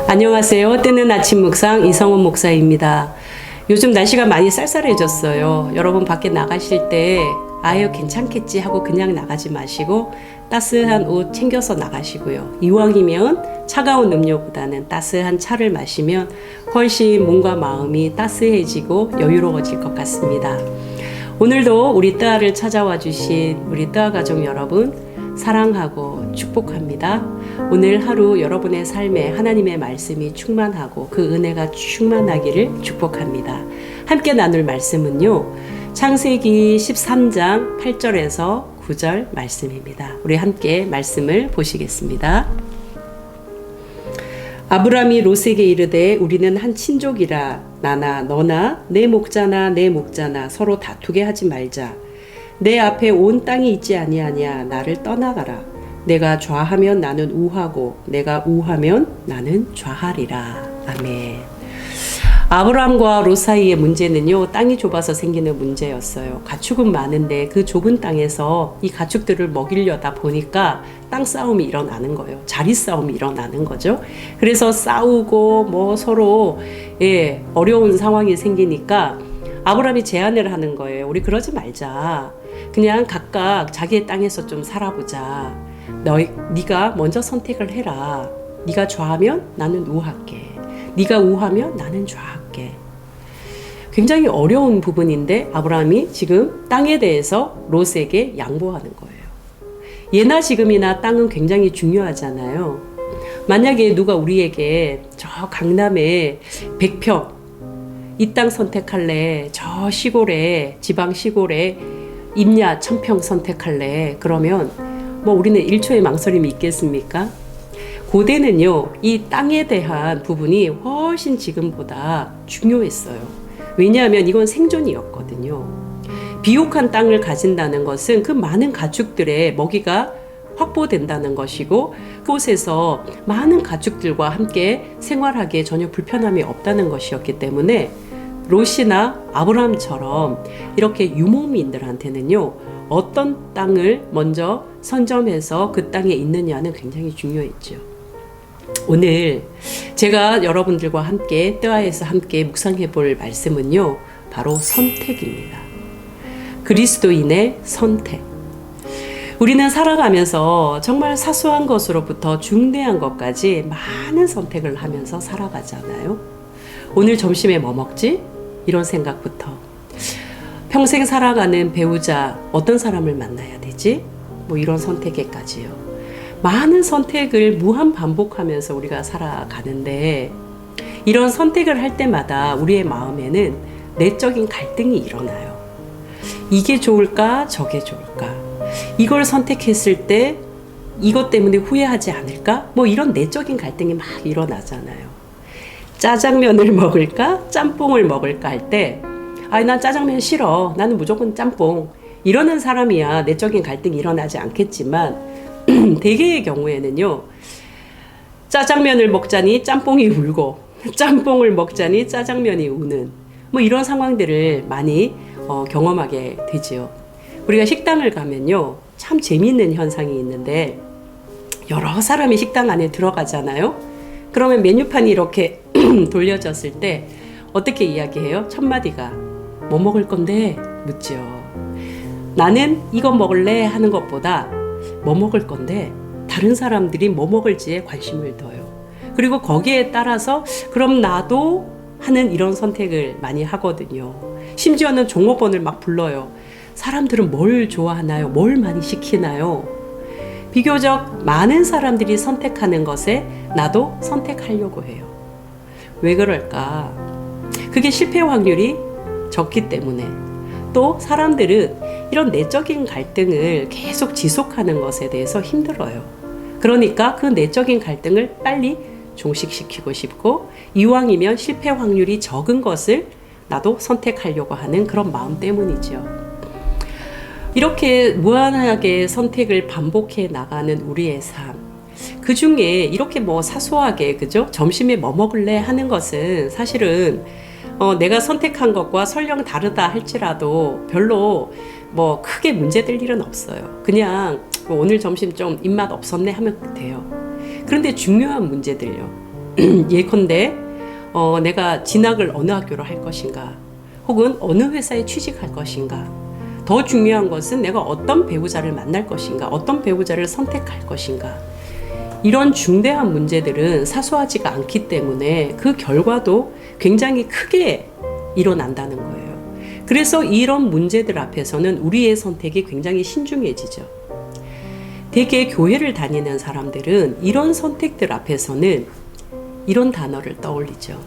안녕하세요. 뜨는 아침 묵상 이성훈 목사입니다. 요즘 날씨가 많이 쌀쌀해졌어요. 여러분 밖에 나가실 때 아유 괜찮겠지 하고 그냥 나가지 마시고 따스한 옷 챙겨서 나가시고요. 이왕이면 차가운 음료보다는 따스한 차를 마시면 훨씬 몸과 마음이 따스해지고 여유로워질 것 같습니다. 오늘도 우리 뜨아를 찾아와 주신 우리 뜨아 가족 여러분 사랑하고 축복합니다. 오늘 하루 여러분의 삶에 하나님의 말씀이 충만하고 그 은혜가 충만하기를 축복합니다. 함께 나눌 말씀은요. 창세기 13장 8절에서 9절 말씀입니다. 우리 함께 말씀을 보시겠습니다. 아브람이 롯에게 이르되 우리는 한 친족이라 나나 너나 내 목자나 내 목자나 서로 다투게 하지 말자. 내 앞에 온 땅이 있지 아니하냐. 나를 떠나가라. 내가 좌하면 나는 우하고 내가 우하면 나는 좌하리라. 아멘. 아브람과 롯 사이의 문제는요. 땅이 좁아서 생기는 문제였어요. 가축은 많은데 그 좁은 땅에서 이 가축들을 먹이려다 보니까 땅 싸움이 일어나는 거예요. 자리 싸움이 일어나는 거죠. 그래서 싸우고 서로 어려운 상황이 생기니까 아브람이 제안을 하는 거예요. 우리 그러지 말자. 그냥 각각 자기의 땅에서 좀 살아보자. 네가 먼저 선택을 해라. 네가 좌하면 나는 우할게. 네가 우하면 나는 좌할게. 굉장히 어려운 부분인데 아브라함이 지금 땅에 대해서 롯에게 양보하는 거예요. 예나 지금이나 땅은 굉장히 중요하잖아요. 만약에 누가 우리에게 저 강남에 100평 이 땅 선택할래? 저 시골에 지방 시골에 임야 1000평 선택할래? 그러면 우리는 1초의 망설임이 있겠습니까? 고대는요, 이 땅에 대한 부분이 훨씬 지금보다 중요했어요. 왜냐하면 이건 생존이었거든요. 비옥한 땅을 가진다는 것은 그 많은 가축들의 먹이가 확보된다는 것이고 그곳에서 많은 가축들과 함께 생활하기에 전혀 불편함이 없다는 것이었기 때문에 롯이나 아브라함처럼 이렇게 유목민들한테는요, 어떤 땅을 먼저 선점해서 그 땅에 있느냐는 굉장히 중요했죠. 오늘 제가 여러분들과 함께 뜨아에서 함께 묵상해 볼 말씀은요, 바로 선택입니다. 그리스도인의 선택. 우리는 살아가면서 정말 사소한 것으로부터 중대한 것까지 많은 선택을 하면서 살아가잖아요. 오늘 점심에 뭐 먹지? 이런 생각부터 평생 살아가는 배우자 어떤 사람을 만나야 되지? 이런 선택에까지요. 많은 선택을 무한 반복하면서 우리가 살아가는데 이런 선택을 할 때마다 우리의 마음에는 내적인 갈등이 일어나요. 이게 좋을까? 저게 좋을까? 이걸 선택했을 때 이것 때문에 후회하지 않을까? 이런 내적인 갈등이 막 일어나잖아요. 짜장면을 먹을까? 짬뽕을 먹을까? 할 때 난 짜장면 싫어. 나는 무조건 짬뽕. 이러는 사람이야 내적인 갈등이 일어나지 않겠지만 대개의 경우에는요. 짜장면을 먹자니 짬뽕이 울고 짬뽕을 먹자니 짜장면이 우는 이런 상황들을 많이 경험하게 되지요. 우리가 식당을 가면요. 참 재미있는 현상이 있는데 여러 사람이 식당 안에 들어가잖아요. 그러면 메뉴판이 이렇게 돌려졌을 때 어떻게 이야기해요? 첫 마디가 뭐 먹을 건데? 묻죠. 나는 이거 먹을래 하는 것보다 뭐 먹을 건데 다른 사람들이 뭐 먹을지에 관심을 둬요. 그리고 거기에 따라서 그럼 나도 하는 이런 선택을 많이 하거든요. 심지어는 종업원을 막 불러요. 사람들은 뭘 좋아하나요? 뭘 많이 시키나요? 비교적 많은 사람들이 선택하는 것에 나도 선택하려고 해요. 왜 그럴까? 그게 실패 확률이 적기 때문에 또 사람들은 이런 내적인 갈등을 계속 지속하는 것에 대해서 힘들어요. 그러니까 그 내적인 갈등을 빨리 종식시키고 싶고 이왕이면 실패 확률이 적은 것을 나도 선택하려고 하는 그런 마음 때문이죠. 이렇게 무한하게 선택을 반복해 나가는 우리의 삶. 그 중에 이렇게 사소하게 그죠? 점심에 뭐 먹을래 하는 것은 사실은 내가 선택한 것과 설령 다르다 할지라도 별로 뭐 크게 문제될 일은 없어요. 그냥 뭐 오늘 점심 좀 입맛 없었네 하면 돼요. 그런데 중요한 문제들요. 예컨대 내가 진학을 어느 학교로 할 것인가, 혹은 어느 회사에 취직할 것인가, 더 중요한 것은 내가 어떤 배우자를 만날 것인가, 어떤 배우자를 선택할 것인가, 이런 중대한 문제들은 사소하지가 않기 때문에 그 결과도 굉장히 크게 일어난다는 거예요. 그래서 이런 문제들 앞에서는 우리의 선택이 굉장히 신중해지죠. 대개 교회를 다니는 사람들은 이런 선택들 앞에서는 이런 단어를 떠올리죠.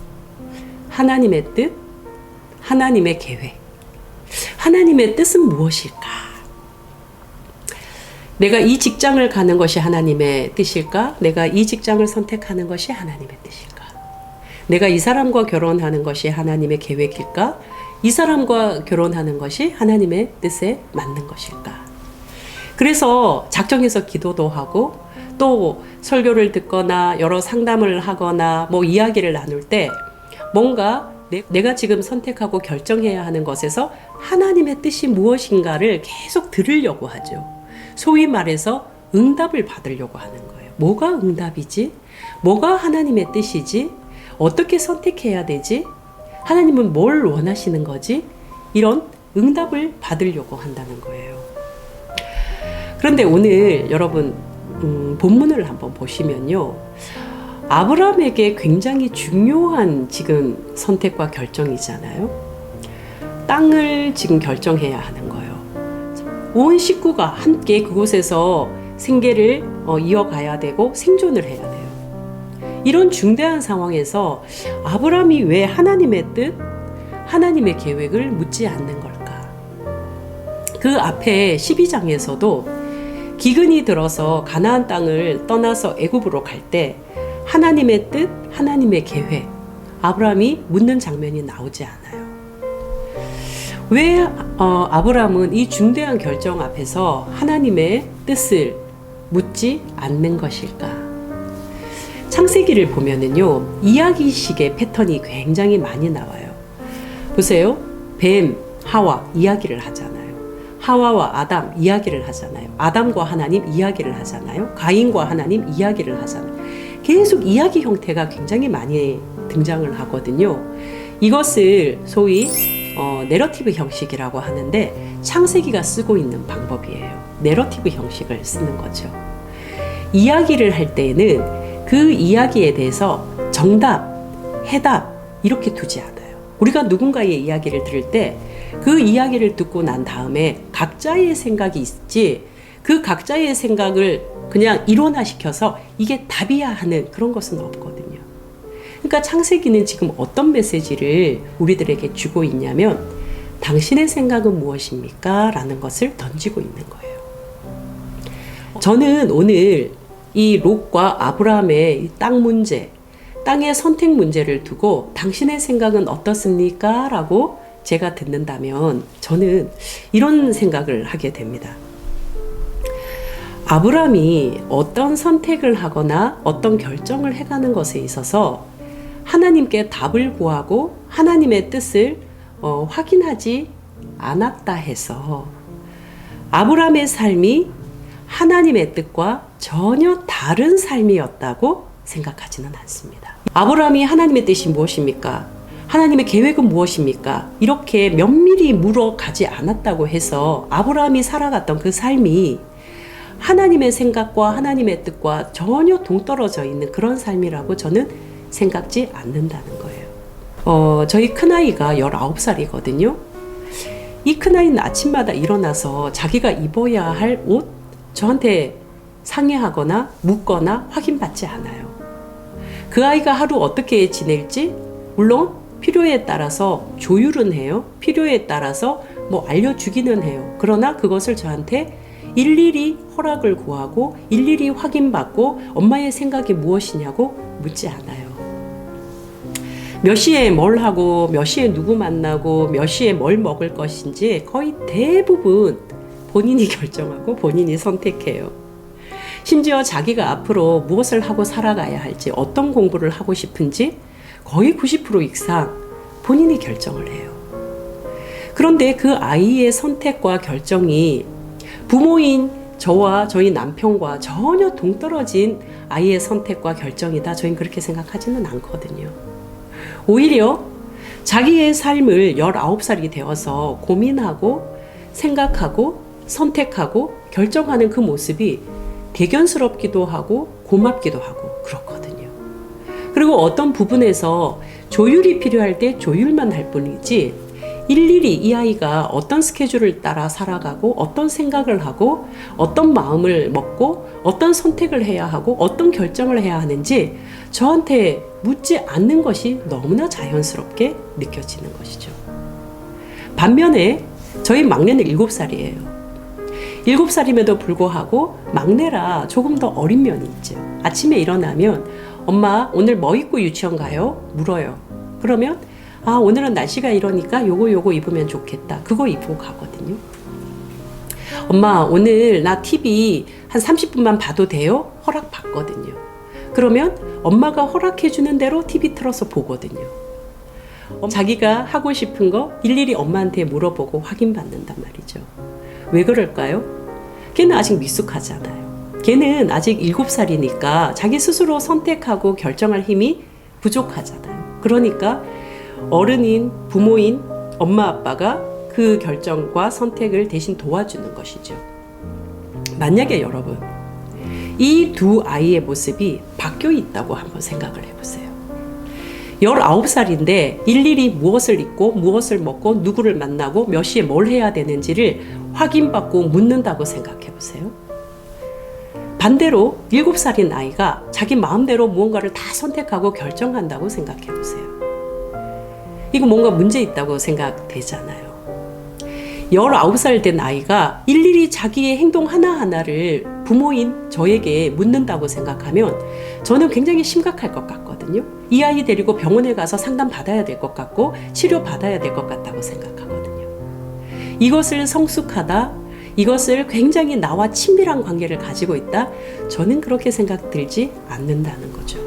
하나님의 뜻, 하나님의 계획. 하나님의 뜻은 무엇일까? 내가 이 직장을 가는 것이 하나님의 뜻일까? 내가 이 직장을 선택하는 것이 하나님의 뜻일까? 내가 이 사람과 결혼하는 것이 하나님의 계획일까? 이 사람과 결혼하는 것이 하나님의 뜻에 맞는 것일까? 그래서 작정해서 기도도 하고, 또 설교를 듣거나 여러 상담을 하거나 뭐 이야기를 나눌 때 뭔가 내가 지금 선택하고 결정해야 하는 것에서 하나님의 뜻이 무엇인가를 계속 들으려고 하죠. 소위 말해서 응답을 받으려고 하는 거예요. 뭐가 응답이지? 뭐가 하나님의 뜻이지? 어떻게 선택해야 되지? 하나님은 뭘 원하시는 거지? 이런 응답을 받으려고 한다는 거예요. 그런데 오늘 여러분 본문을 한번 보시면요, 아브라함에게 굉장히 중요한 지금 선택과 결정이잖아요. 땅을 지금 결정해야 하는 거예요. 온 식구가 함께 그곳에서 생계를 이어가야 되고 생존을 해야 돼요. 이런 중대한 상황에서 아브라함이 왜 하나님의 뜻, 하나님의 계획을 묻지 않는 걸까? 그 앞에 12장에서도 기근이 들어서 가나안 땅을 떠나서 애굽으로 갈 때 하나님의 뜻, 하나님의 계획, 아브라함이 묻는 장면이 나오지 않아요. 왜 아브라함은 이 중대한 결정 앞에서 하나님의 뜻을 묻지 않는 것일까? 창세기를 보면은요, 이야기식의 패턴이 굉장히 많이 나와요. 보세요. 뱀, 하와 이야기를 하잖아요. 하와와 아담 이야기를 하잖아요. 아담과 하나님 이야기를 하잖아요. 가인과 하나님 이야기를 하잖아요. 계속 이야기 형태가 굉장히 많이 등장을 하거든요. 이것을 소위 내러티브 형식이라고 하는데 창세기가 쓰고 있는 방법이에요. 내러티브 형식을 쓰는 거죠. 이야기를 할 때에는 그 이야기에 대해서 정답, 해답 이렇게 두지 않아요. 우리가 누군가의 이야기를 들을 때 그 이야기를 듣고 난 다음에 각자의 생각이 있지, 그 각자의 생각을 그냥 일원화시켜서 이게 답이야 하는 그런 것은 없거든요. 그러니까 창세기는 지금 어떤 메시지를 우리들에게 주고 있냐면, 당신의 생각은 무엇입니까? 라는 것을 던지고 있는 거예요. 저는 오늘 이 롯과 아브라함의 땅 문제, 땅의 선택 문제를 두고 당신의 생각은 어떻습니까? 라고 제가 듣는다면 저는 이런 생각을 하게 됩니다. 아브라함이 어떤 선택을 하거나 어떤 결정을 해가는 것에 있어서 하나님께 답을 구하고 하나님의 뜻을 확인하지 않았다 해서 아브라함의 삶이 하나님의 뜻과 전혀 다른 삶이었다고 생각하지는 않습니다. 아브라함이 하나님의 뜻이 무엇입니까? 하나님의 계획은 무엇입니까? 이렇게 면밀히 물어가지 않았다고 해서 아브라함이 살아갔던 그 삶이 하나님의 생각과 하나님의 뜻과 전혀 동떨어져 있는 그런 삶이라고 저는 생각지 않는다는 거예요. 저희 큰아이가 19살이거든요. 이 큰아이는 아침마다 일어나서 자기가 입어야 할 옷 저한테 상의하거나 묻거나 확인받지 않아요. 그 아이가 하루 어떻게 지낼지 물론 필요에 따라서 조율은 해요. 필요에 따라서 뭐 알려주기는 해요. 그러나 그것을 저한테 일일이 허락을 구하고 일일이 확인받고 엄마의 생각이 무엇이냐고 묻지 않아요. 몇 시에 뭘 하고 몇 시에 누구 만나고 몇 시에 뭘 먹을 것인지 거의 대부분 본인이 결정하고 본인이 선택해요. 심지어 자기가 앞으로 무엇을 하고 살아가야 할지, 어떤 공부를 하고 싶은지 거의 90% 이상 본인이 결정을 해요. 그런데 그 아이의 선택과 결정이 부모인 저와 저희 남편과 전혀 동떨어진 아이의 선택과 결정이다. 저희는 그렇게 생각하지는 않거든요. 오히려 자기의 삶을 19살이 되어서 고민하고 생각하고 선택하고 결정하는 그 모습이 대견스럽기도 하고 고맙기도 하고 그렇거든요. 그리고 어떤 부분에서 조율이 필요할 때 조율만 할 뿐이지 일일이 이 아이가 어떤 스케줄을 따라 살아가고 어떤 생각을 하고 어떤 마음을 먹고 어떤 선택을 해야 하고 어떤 결정을 해야 하는지 저한테 묻지 않는 것이 너무나 자연스럽게 느껴지는 것이죠. 반면에 저희 막내는 7살이에요. 7살임에도 불구하고 막내라 조금 더 어린 면이 있죠. 아침에 일어나면 엄마 오늘 뭐 입고 유치원 가요? 물어요. 그러면 오늘은 날씨가 이러니까 요거 입으면 좋겠다. 그거 입고 가거든요. 엄마 오늘 나 TV 한 30분만 봐도 돼요? 허락 받거든요. 그러면 엄마가 허락해 주는 대로 TV 틀어서 보거든요. 자기가 하고 싶은 거 일일이 엄마한테 물어보고 확인받는단 말이죠. 왜 그럴까요? 걔는 아직 미숙하잖아요. 걔는 아직 7살이니까 자기 스스로 선택하고 결정할 힘이 부족하잖아요. 그러니까 어른인 부모인 엄마 아빠가 그 결정과 선택을 대신 도와주는 것이죠. 만약에 여러분 이 두 아이의 모습이 바뀌어 있다고 한번 생각을 해보세요. 19살인데 일일이 무엇을 입고 무엇을 먹고 누구를 만나고 몇 시에 뭘 해야 되는지를 확인받고 묻는다고 생각해보세요. 반대로 7살인 아이가 자기 마음대로 무언가를 다 선택하고 결정한다고 생각해보세요. 이거 뭔가 문제 있다고 생각되잖아요. 19살 된 아이가 일일이 자기의 행동 하나하나를 부모인 저에게 묻는다고 생각하면 저는 굉장히 심각할 것 같거든요. 이 아이 데리고 병원에 가서 상담 받아야 될 것 같고 치료 받아야 될 것 같다고 생각하거든요. 이것을 성숙하다, 이것을 굉장히 나와 친밀한 관계를 가지고 있다, 저는 그렇게 생각 들지 않는다는 거죠.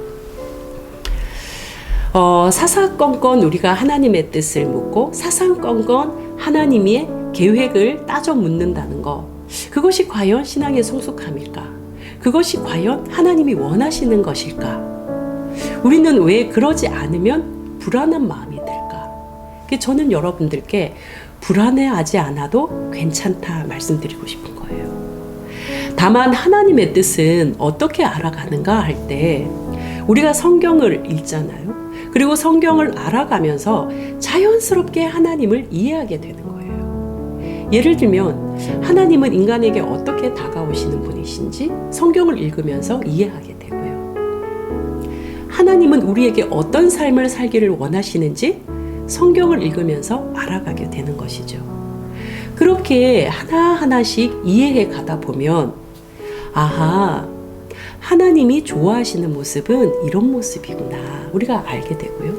사사건건 우리가 하나님의 뜻을 묻고 사사건건 하나님의 계획을 따져 묻는다는 것, 그것이 과연 신앙의 성숙함일까? 그것이 과연 하나님이 원하시는 것일까? 우리는 왜 그러지 않으면 불안한 마음이 들까? 저는 여러분들께 불안해하지 않아도 괜찮다 말씀드리고 싶은 거예요. 다만 하나님의 뜻은 어떻게 알아가는가 할 때 우리가 성경을 읽잖아요. 그리고 성경을 알아가면서 자연스럽게 하나님을 이해하게 되는 거예요. 예를 들면 하나님은 인간에게 어떻게 다가오시는 분이신지 성경을 읽으면서 이해하게 되고요. 하나님은 우리에게 어떤 삶을 살기를 원하시는지 성경을 읽으면서 알아가게 되는 것이죠. 그렇게 하나하나씩 이해해 가다 보면 하나님이 좋아하시는 모습은 이런 모습이구나 우리가 알게 되고요.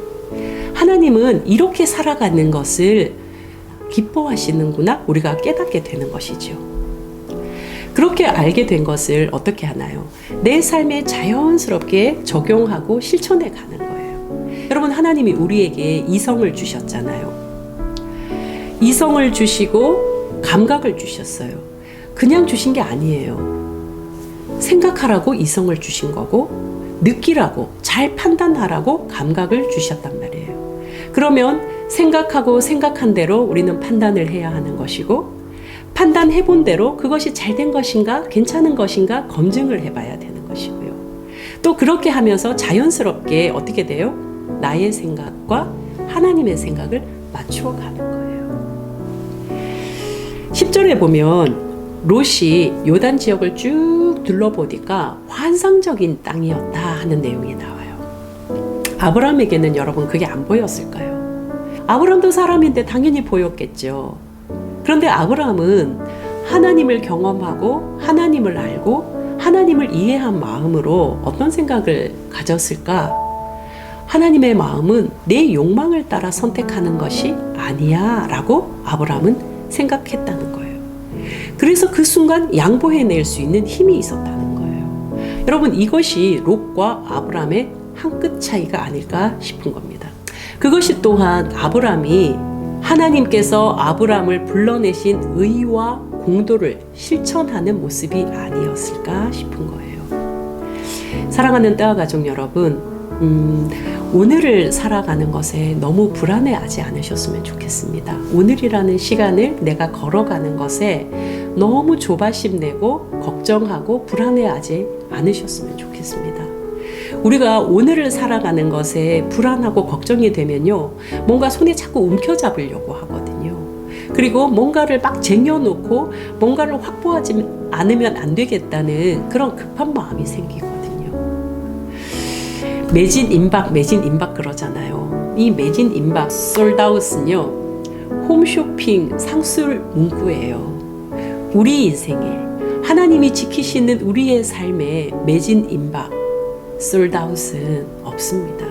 하나님은 이렇게 살아가는 것을 기뻐하시는구나 우리가 깨닫게 되는 것이죠. 그렇게 알게 된 것을 어떻게 하나요? 내 삶에 자연스럽게 적용하고 실천해 가는 거예요. 여러분, 하나님이 우리에게 이성을 주셨잖아요. 이성을 주시고 감각을 주셨어요. 그냥 주신 게 아니에요. 생각하라고 이성을 주신 거고 느끼라고 잘 판단하라고 감각을 주셨단 말이에요. 그러면 생각하고 생각한 대로 우리는 판단을 해야 하는 것이고 판단해 본 대로 그것이 잘된 것인가 괜찮은 것인가 검증을 해봐야 되는 것이고요. 또 그렇게 하면서 자연스럽게 어떻게 돼요? 나의 생각과 하나님의 생각을 맞추어 가는 거예요. 10절에 보면 롯이 요단 지역을 쭉 둘러보니까 환상적인 땅이었다 하는 내용이 나와요. 아브라함에게는 여러분 그게 안 보였을까요? 아브라함도 사람인데 당연히 보였겠죠. 그런데 아브라함은 하나님을 경험하고 하나님을 알고 하나님을 이해한 마음으로 어떤 생각을 가졌을까? 하나님의 마음은 내 욕망을 따라 선택하는 것이 아니야 라고 아브라함은 생각했다는 거예요. 그래서 그 순간 양보해낼 수 있는 힘이 있었다는 거예요. 여러분, 이것이 롯과 아브라함의 한 끗 차이가 아닐까 싶은 겁니다. 그것이 또한 아브라함이 하나님께서 아브라함을 불러내신 의와 공도를 실천하는 모습이 아니었을까 싶은 거예요. 사랑하는 따와 가족 여러분, 오늘을 살아가는 것에 너무 불안해하지 않으셨으면 좋겠습니다. 오늘이라는 시간을 내가 걸어가는 것에 너무 조바심 내고 걱정하고 불안해하지 않으셨으면 좋겠습니다. 우리가 오늘을 살아가는 것에 불안하고 걱정이 되면요, 뭔가 손에 자꾸 움켜잡으려고 하거든요. 그리고 뭔가를 막 쟁여놓고 뭔가를 확보하지 않으면 안 되겠다는 그런 급한 마음이 생기거든요. 매진 임박 그러잖아요. 이 매진 임박 솔드아웃은요, 홈쇼핑 상술 문구예요. 우리 인생에 하나님이 지키시는 우리의 삶에 매진 임박 솔드아웃은 없습니다.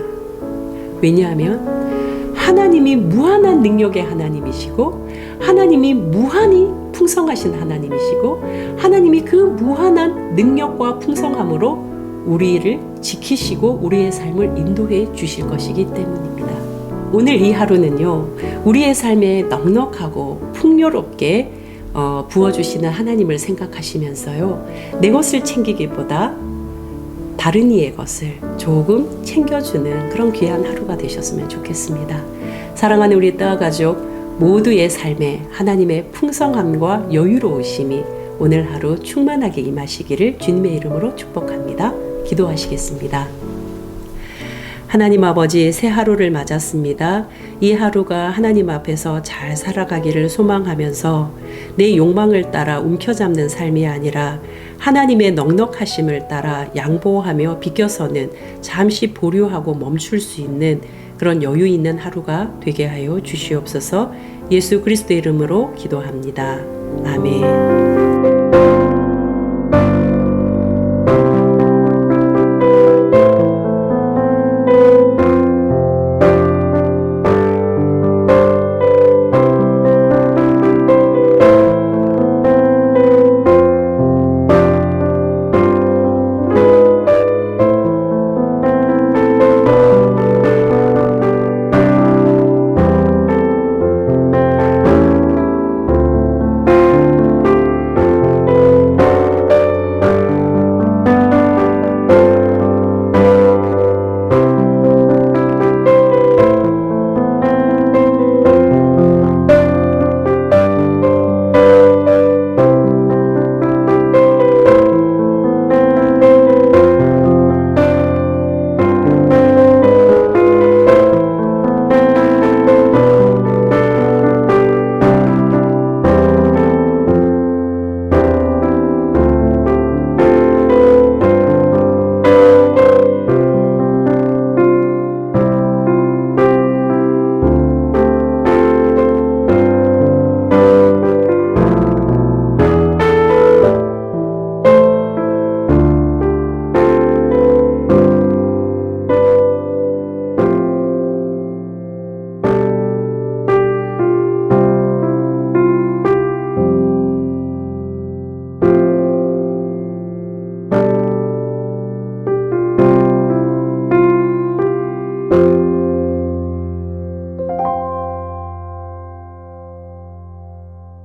왜냐하면 하나님이 무한한 능력의 하나님이시고 하나님이 무한히 풍성하신 하나님이시고 하나님이 그 무한한 능력과 풍성함으로 우리를 지키시고 우리의 삶을 인도해 주실 것이기 때문입니다. 오늘 이 하루는요, 우리의 삶에 넉넉하고 풍요롭게 부어주시는 하나님을 생각하시면서요, 내 것을 챙기기보다 다른 이의 것을 조금 챙겨주는 그런 귀한 하루가 되셨으면 좋겠습니다. 사랑하는 우리 따와 가족 모두의 삶에 하나님의 풍성함과 여유로우심이 오늘 하루 충만하게 임하시기를 주님의 이름으로 축복합니다. 기도하시겠습니다. 하나님 아버지, 새 하루를 맞았습니다. 이 하루가 하나님 앞에서 잘 살아가기를 소망하면서 내 욕망을 따라 움켜잡는 삶이 아니라 하나님의 넉넉하심을 따라 양보하며 비껴서는 잠시 보류하고 멈출 수 있는 그런 여유 있는 하루가 되게 하여 주시옵소서. 예수 그리스도의 이름으로 기도합니다. 아멘.